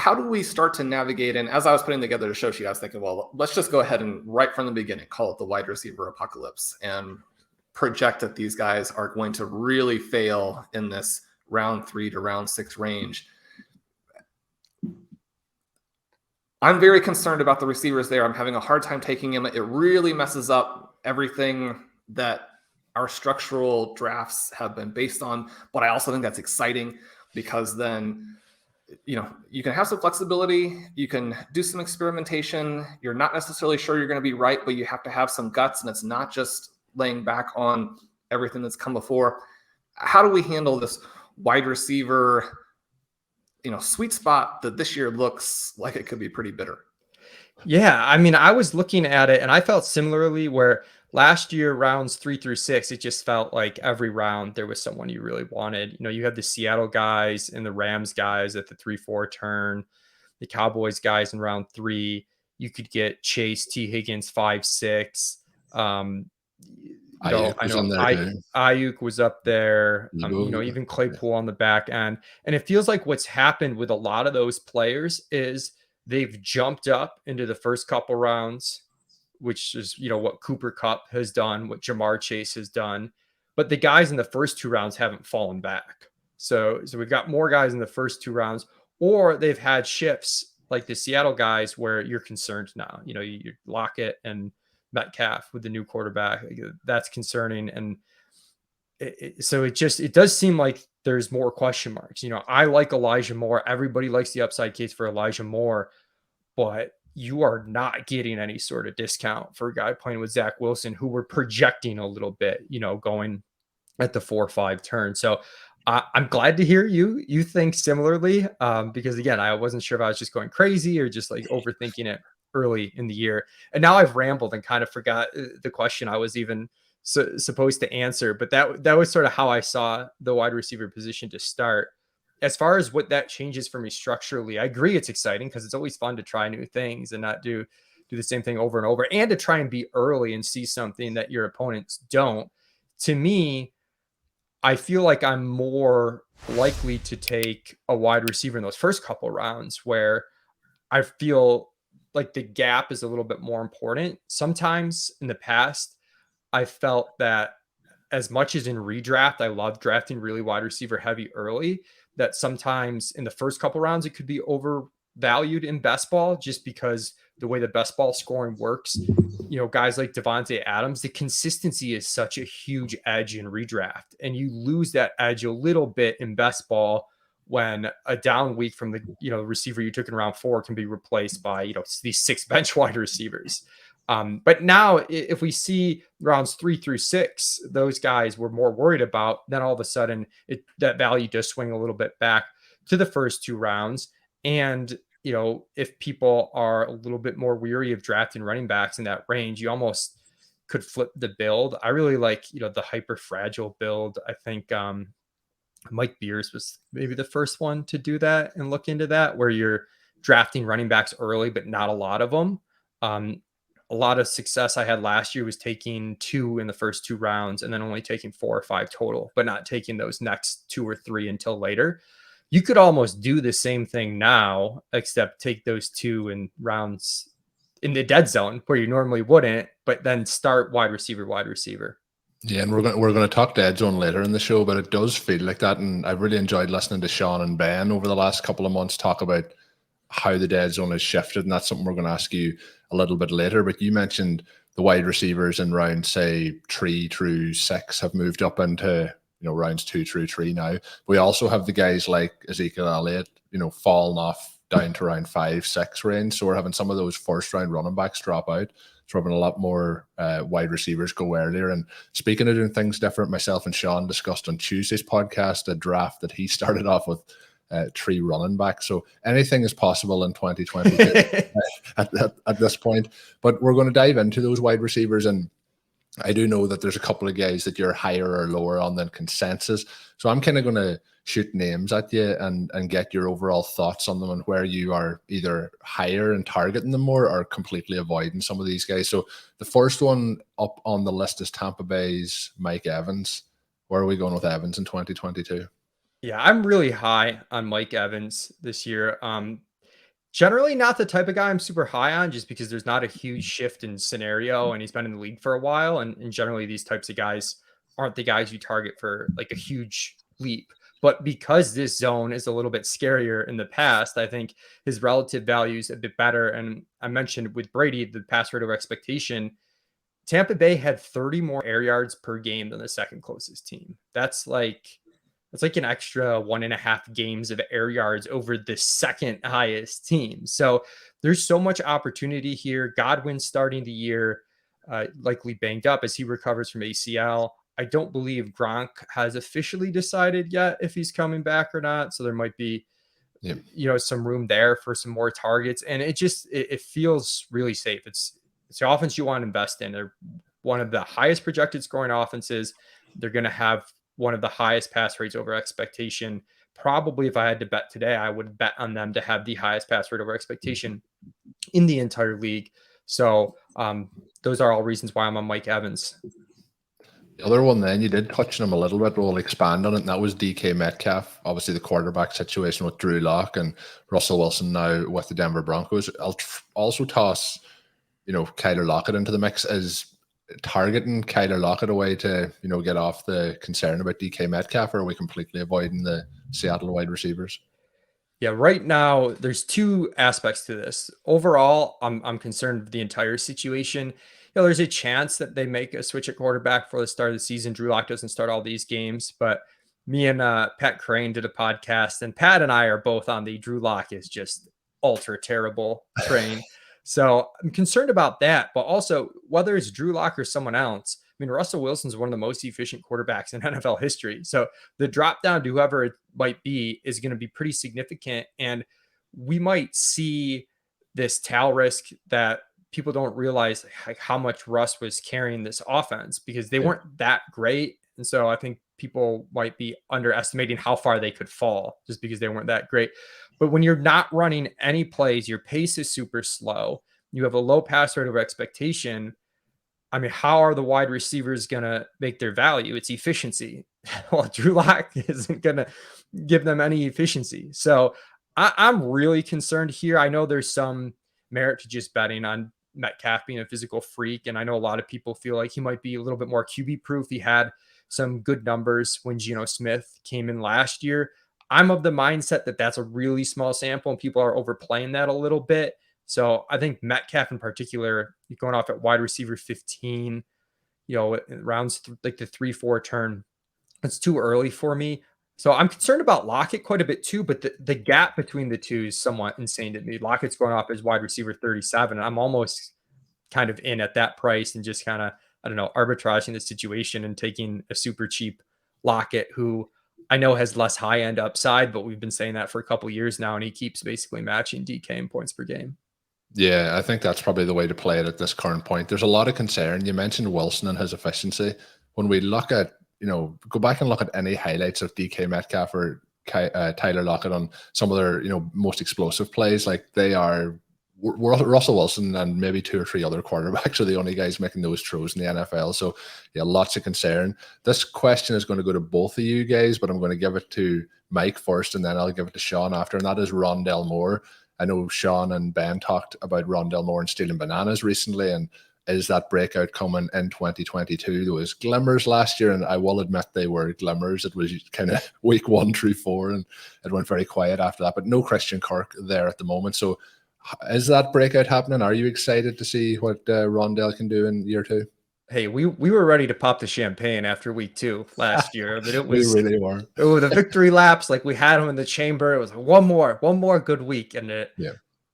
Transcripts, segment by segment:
how do we start to navigate? And as I was putting together the show sheet, I was thinking, well, let's just go ahead and right from the beginning, call it the wide receiver apocalypse and project that these guys are going to really fail in this round 3 to round 6 range. I'm very concerned about the receivers there. I'm having a hard time taking them. It really messes up everything that our structural drafts have been based on. But I also think that's exciting because then, you can have some flexibility. You can do some experimentation. You're not necessarily sure you're going to be right, but you have to have some guts. And it's not just laying back on everything that's come before. How do we handle this wide receiver sweet spot that this year looks like it could be pretty bitter? Yeah, I mean, I was looking at it and I felt similarly where last year rounds 3 through 6, it just felt like every round there was someone you really wanted. You had the Seattle guys and the Rams guys at the 3-4 turn, the Cowboys guys in round 3. You could get Chase, T. Higgins, 5-6. Ayuk was up there. Even Claypool on the back end. And it feels like what's happened with a lot of those players is they've jumped up into the first couple rounds, which is, what Cooper Kupp has done, what Jamar Chase has done. But the guys in the first 2 rounds haven't fallen back. So we've got more guys in the first 2 rounds, or they've had shifts like the Seattle guys where you're concerned now. You Lockett and Metcalf with the new quarterback. That's concerning. And so it does seem like there's more question marks. I like Elijah Moore. Everybody likes the upside case for Elijah Moore, but you are not getting any sort of discount for a guy playing with Zach Wilson, who we're projecting a little bit, going at the 4-5 turn. So I'm glad to hear you think similarly, because again, I wasn't sure if I was just going crazy or just like overthinking it early in the year. And now I've rambled and kind of forgot the question I was even supposed to answer, but that was sort of how I saw the wide receiver position to start. As far as what that changes for me structurally, I agree it's exciting because it's always fun to try new things and not do the same thing over and over, and to try and be early and see something that your opponents don't. To me, I feel like I'm more likely to take a wide receiver in those first couple rounds where I feel like the gap is a little bit more important. Sometimes in the past, I felt that as much as in redraft, I love drafting really wide receiver heavy early, that sometimes in the first couple rounds, it could be overvalued in best ball just because the way the best ball scoring works, guys like Devontae Adams, the consistency is such a huge edge in redraft, and you lose that edge a little bit in best ball when a down week from the receiver you took in round 4 can be replaced by these 6 bench wide receivers. But now if we see rounds 3 through 6, those guys we're more worried about, then all of a sudden that value does swing a little bit back to the first 2 rounds. And if people are a little bit more weary of drafting running backs in that range, you almost could flip the build. I really like the hyper fragile build. I think Mike Beers was maybe the first one to do that and look into that, where you're drafting running backs early, but not a lot of them. A lot of success I had last year was taking 2 in the first 2 rounds and then only taking 4 or 5 total, but not taking those next 2 or 3 until later. You could almost do the same thing now, except take those 2 in rounds in the dead zone where you normally wouldn't, but then start wide receiver. Yeah, and we're going to talk dead zone later in the show, but it does feel like that. And I've really enjoyed listening to Shawn and Ben over the last couple of months talk about how the dead zone has shifted, and that's something we're going to ask you a little bit later. But you mentioned the wide receivers in round, say, 3 through 6 have moved up into rounds 2 through 3 now. We also have the guys like Ezekiel Elliott, falling off down to round 5, 6 range. So we're having some of those first round running backs drop out. So we're having a lot more wide receivers go earlier. And speaking of doing things different, myself and Shawn discussed on Tuesday's podcast a draft that he started off with 3 running backs. So anything is possible in 2022 at this point. But we're going to dive into those wide receivers, and I do know that there's a couple of guys that you're higher or lower on than consensus. So I'm kind of going to shoot names at you and get your overall thoughts on them and where you are either higher and targeting them more or completely avoiding some of these guys. So the first one up on the list is Tampa Bay's Mike Evans. Where are we going with Evans in 2022? Yeah, I'm really high on Mike Evans this year. Generally not the type of guy I'm super high on, just because there's not a huge shift in scenario and he's been in the league for a while. And generally these types of guys aren't the guys you target for like a huge leap. But because this zone is a little bit scarier in the past, I think his relative value is a bit better. And I mentioned with Brady, the pass rate over expectation, Tampa Bay had 30 more air yards per game than the second closest team. That's like an extra 1.5 games of air yards over the second highest team. So there's so much opportunity here. Godwin's starting the year likely banged up as he recovers from ACL. I don't believe Gronk has officially decided yet if he's coming back or not. So there might be, some room there for some more targets. And it feels really safe. It's the offense you want to invest in. They're one of the highest projected scoring offenses. They're going to have one of the highest pass rates over expectation. Probably if I had to bet today, I would bet on them to have the highest pass rate over expectation in the entire league. So those are all reasons why I'm on Mike Evans. The other one then, you did touch on him a little bit, but we'll expand on it, and that was DK Metcalf. Obviously the quarterback situation with Drew Lock and Russell Wilson now with the Denver Broncos. I'll also toss, Kyler Lockett into the mix. Is targeting Kyler Lockett a way to, get off the concern about DK Metcalf, or are we completely avoiding the Seattle wide receivers? Yeah, right now there's two aspects to this. Overall, I'm concerned with the entire situation. There's a chance that they make a switch at quarterback for the start of the season. Drew Lock doesn't start all these games, but me and Pat Crane did a podcast, and Pat and I are both on the Drew Lock is just ultra terrible train. So I'm concerned about that, but also whether it's Drew Lock or someone else. I mean, Russell Wilson's one of the most efficient quarterbacks in NFL history. So the drop down to whoever it might be is going to be pretty significant. And we might see this tail risk that people don't realize like how much Russ was carrying this offense because they weren't that great. And so I think people might be underestimating how far they could fall just because they weren't that great. But when you're not running any plays, your pace is super slow. You have a low pass rate over expectation. I mean, how are the wide receivers going to make their value? It's efficiency. Well, Drew Lock isn't going to give them any efficiency. So I'm really concerned here. I know there's some merit to just betting on Metcalf being a physical freak. And I know a lot of people feel like he might be a little bit more QB proof. He had some good numbers when Geno Smith came in last year. I'm of the mindset that that's a really small sample and people are overplaying that a little bit. So I think Metcalf in particular, going off at wide receiver 15, rounds like the 3-4 turn, it's too early for me. So I'm concerned about Lockett quite a bit too, but the gap between the two is somewhat insane to me. Lockett's going off as wide receiver 37, and I'm almost kind of in at that price and just kind of, I don't know, arbitraging the situation and taking a super cheap Lockett who I know has less high end upside, but we've been saying that for a couple of years now, and he keeps basically matching DK in points per game. Yeah, I think that's probably the way to play it at this current point. There's a lot of concern. You mentioned Wilson and his efficiency. When we look at, go back and look at any highlights of DK Metcalf or Tyler Lockett on some of their, most explosive plays, like they are Russell Wilson and maybe 2 or 3 other quarterbacks are the only guys making those throws in the NFL. So yeah, lots of concern. This question is going to go to both of you guys, but I'm going to give it to Mike first, and then I'll give it to Shawn after, and that is Rondale Moore. I know Shawn and Ben talked about Rondale Moore and stealing bananas recently, and is that breakout coming in 2022? There was glimmers last year, and I will admit they were glimmers. It was kind of week 1 through 4, and it went very quiet after that, but no Christian Kirk there at the moment. So is that breakout happening? Are you excited to see what Rondale can do in year 2? Hey, we were ready to pop the champagne after week 2 last year. But it was we really were. The victory laps, like we had him in the chamber. It was like one more good week, and it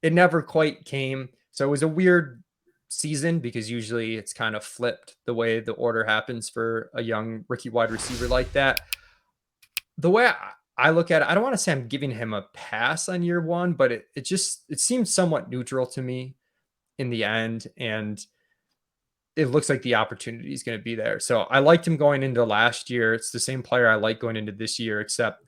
never quite came. So it was a weird season because usually it's kind of flipped the way the order happens for a young rookie wide receiver like that. The way I look at it, I don't want to say I'm giving him a pass on year 1, but it seems somewhat neutral to me in the end, and it looks like the opportunity is going to be there. So I liked him going into last year. It's the same player I like going into this year, except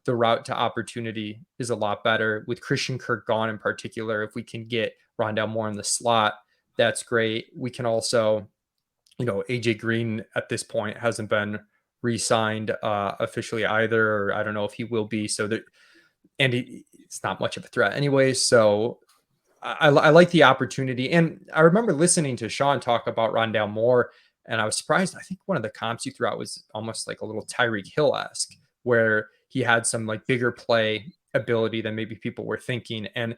the route to opportunity is a lot better with Christian Kirk gone in particular. If we can get Rondale Moore in the slot, that's great. We can also, AJ Green at this point hasn't been re-signed officially either, or I don't know if he will be. So and it's not much of a threat anyway. So I like the opportunity. And I remember listening to Shawn talk about Rondale Moore, and I was surprised. I think one of the comps you threw out was almost like a little Tyreek Hill-esque, where he had some like bigger play ability than maybe people were thinking. And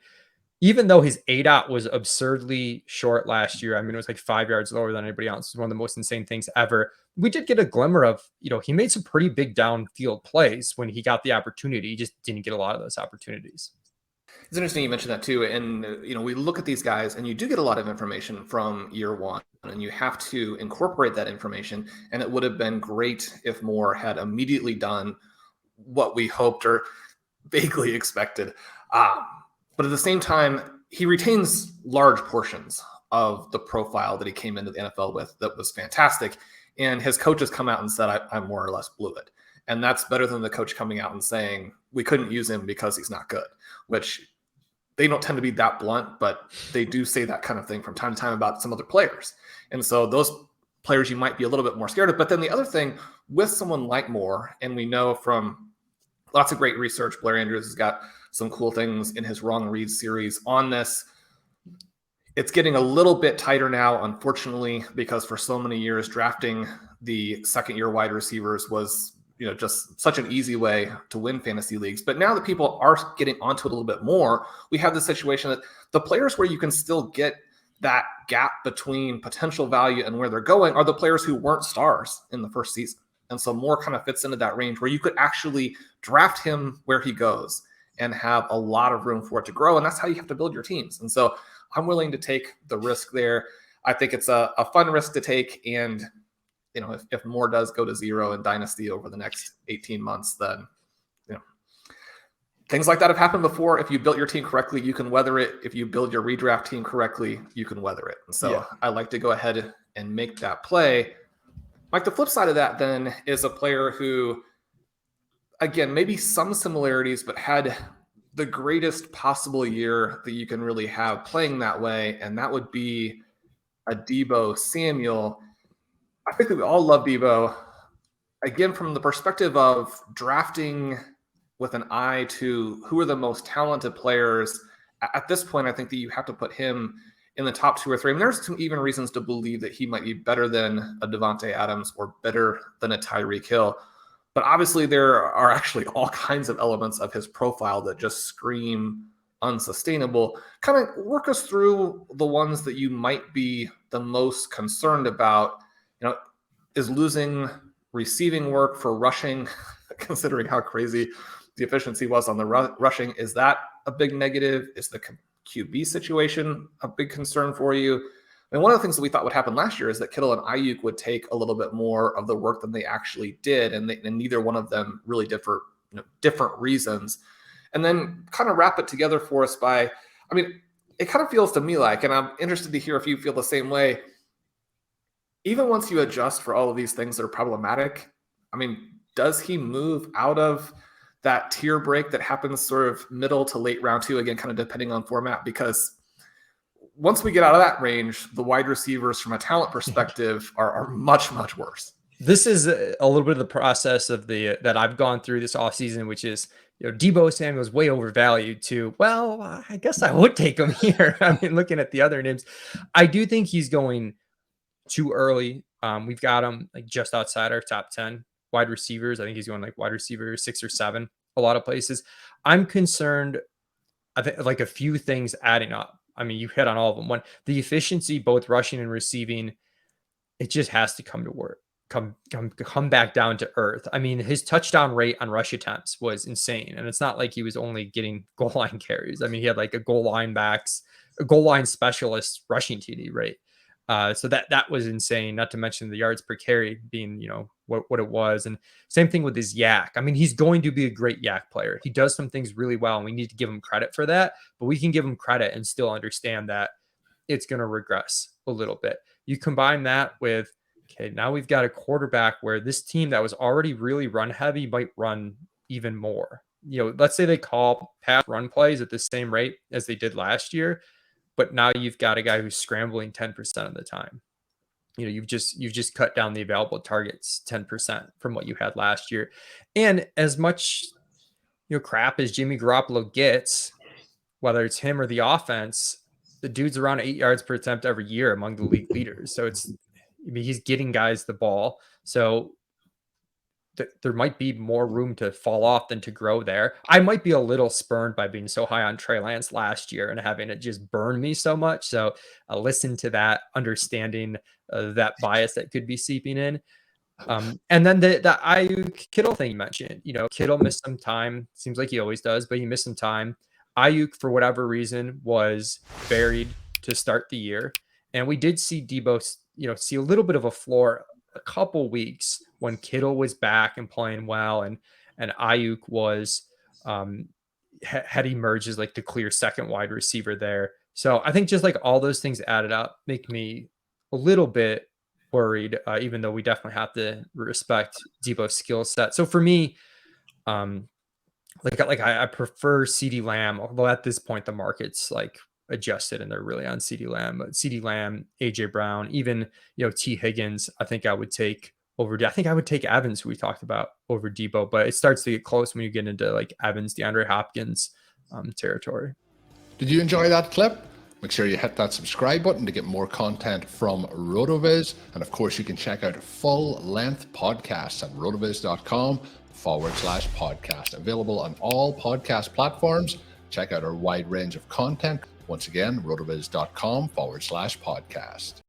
even though his ADOT was absurdly short last year, I mean, it was like 5 yards lower than anybody else. It was one of the most insane things ever. We did get a glimmer of, he made some pretty big downfield plays when he got the opportunity. He just didn't get a lot of those opportunities. It's interesting you mentioned that too. And, we look at these guys and you do get a lot of information from year one, and you have to incorporate that information. And it would have been great if Moore had immediately done what we hoped or vaguely expected. But at the same time, he retains large portions of the profile that he came into the NFL with that was fantastic. And his coach has come out and said, I more or less blew it. And that's better than the coach coming out and saying, we couldn't use him because he's not good, which they don't tend to be that blunt, but they do say that kind of thing from time to time about some other players. And so those players you might be a little bit more scared of. But then the other thing with someone like Moore, and we know from lots of great research, Blair Andrews has got some cool things in his Wrong Read series on this. It's getting a little bit tighter now, unfortunately, because for so many years, drafting the second-year wide receivers was, just such an easy way to win fantasy leagues. But now that people are getting onto it a little bit more, we have the situation that the players where you can still get that gap between potential value and where they're going are the players who weren't stars in the first season. And so Moore kind of fits into that range where you could actually draft him where he goes and have a lot of room for it to grow. And that's how you have to build your teams. And so I'm willing to take the risk there. I think it's a fun risk to take. And, if Moore does go to 0 in Dynasty over the next 18 months, then, things like that have happened before. If you built your team correctly, you can weather it. If you build your redraft team correctly, you can weather it. And so I like to go ahead and make that play. Like the flip side of that then is a player who, again, maybe some similarities, but had the greatest possible year that you can really have playing that way. And that would be a Debo Samuel. I think that we all love Debo. Again, from the perspective of drafting with an eye to who are the most talented players, at this point, I think that you have to put him in the top 2 or 3. I mean, there's some even reasons to believe that he might be better than a Devontae Adams or better than a Tyreek Hill. But obviously, there are actually all kinds of elements of his profile that just scream unsustainable. Kind of work us through the ones that you might be the most concerned about. Is losing receiving work for rushing, considering how crazy the efficiency was on the rushing, is that a big negative? Is the QB situation a big concern for you? I mean, one of the things that we thought would happen last year is that Kittle and Ayuk would take a little bit more of the work than they actually did, and neither one of them really differ, different reasons. And then kind of wrap it together for us by, it kind of feels to me like, and I'm interested to hear if you feel the same way, even once you adjust for all of these things that are problematic, does he move out of that tier break that happens sort of middle to late round 2, again, kind of depending on format? Because once we get out of that range, the wide receivers from a talent perspective are much, much worse. This is a little bit of the process of that I've gone through this offseason, which is, Deebo Samuel is way overvalued too. Well, I guess I would take him here. Looking at the other names, I do think he's going too early. We've got him like just outside our top 10 wide receivers. I think he's going like wide receiver 6 or 7, a lot of places. I'm concerned. I think like a few things adding up. You hit on all of them. One, the efficiency, both rushing and receiving, it just has to come back down to earth. His touchdown rate on rush attempts was insane. And it's not like he was only getting goal line carries. He had like a goal line specialist rushing TD rate. So that was insane, not to mention the yards per carry being, what it was. And same thing with his yak. He's going to be a great yak player. He does some things really well, and we need to give him credit for that. But we can give him credit and still understand that it's going to regress a little bit. You combine that with, okay, now we've got a quarterback where this team that was already really run heavy might run even more. Let's say they call pass run plays at the same rate as they did last year, but now you've got a guy who's scrambling 10% of the time. You've just cut down the available targets 10% from what you had last year. And as much, crap as Jimmy Garoppolo gets, whether it's him or the offense, the dude's around 8 yards per attempt every year among the league leaders. So he's getting guys the ball. So there might be more room to fall off than to grow there. I might be a little spurned by being so high on Trey Lance last year and having it just burn me so much. So I'll listen to that, understanding that bias that could be seeping in. And then the Ayuk Kittle thing you mentioned, Kittle missed some time. Seems like he always does, but he missed some time. Ayuk, for whatever reason, was buried to start the year. And we did see Debo, see a little bit of a floor a couple weeks when Kittle was back and playing well, and Ayuk was had emerged as like the clear second wide receiver there. So I think just like all those things added up make me a little bit worried, even though we definitely have to respect Debo's skill set. So for me, I prefer CeeDee Lamb, although at this point the market's like adjusted and they're really on CeeDee Lamb. But CeeDee Lamb, AJ Brown, even T Higgins, I think I would take Evans, who we talked about, over Debo. But it starts to get close when you get into like Evans, DeAndre Hopkins territory. Did you enjoy that clip? Make sure you hit that subscribe button to get more content from RotoViz. And of course, you can check out full-length podcasts at rotoviz.com/podcast. Available on all podcast platforms. Check out our wide range of content. Once again, rotoviz.com/podcast.